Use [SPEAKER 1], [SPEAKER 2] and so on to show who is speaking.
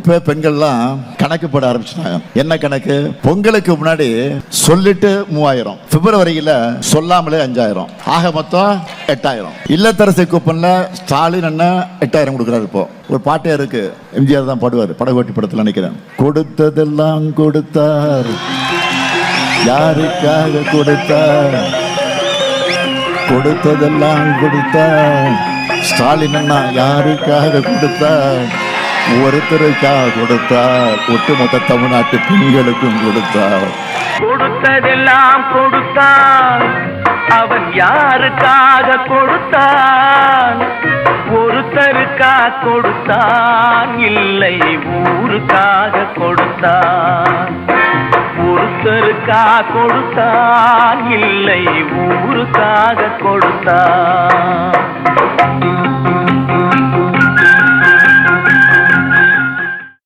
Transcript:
[SPEAKER 1] இப்ப பெண்கள்லாம் கணக்கு போட ஆரம்பிச்சிட்டாங்க. என்ன கணக்கு? பொங்கலுக்கு முன்னாடி சொல்லிட்டு 3000, பிப்ரவரியில சொல்லாமலே 5000, ஆக மொத்தம் 8000. இல்லத்தரசி கூப்பன்ல ஸ்டாலின் அண்ணன் 8000 கொடுக்குறாரு. இப்போ ஒரு பாட்டே இருக்கு, எம்ஜிஆர் தான் பாடுவார், படகோட்டி படத்துல நினைக்கிறேன். கொடுத்ததெல்லாம் கொடுத்தார், யாருக்காக கொடுத்தார்? கொடுத்ததெல்லாம் கொடுத்தார் ஸ்டாலின் அண்ணா, யாருக்காக கொடுத்தார்? ஒருத்தருக்காக கொடுத்தார், ஒட்டுமொத்த தமிழ்நாட்டு பெண்களுக்கும் கொடுத்தார்.
[SPEAKER 2] கொடுத்ததெல்லாம் கொடுத்தான், அவன் யாருக்காக கொடுத்தான்? ஒருத்தருக்காக கொடுத்தான், இல்லை ஊருக்காக கொடுத்தான். ஒருத்தருக்காக கொடுத்தான், இல்லை ஊருக்காக கொடுத்தான்.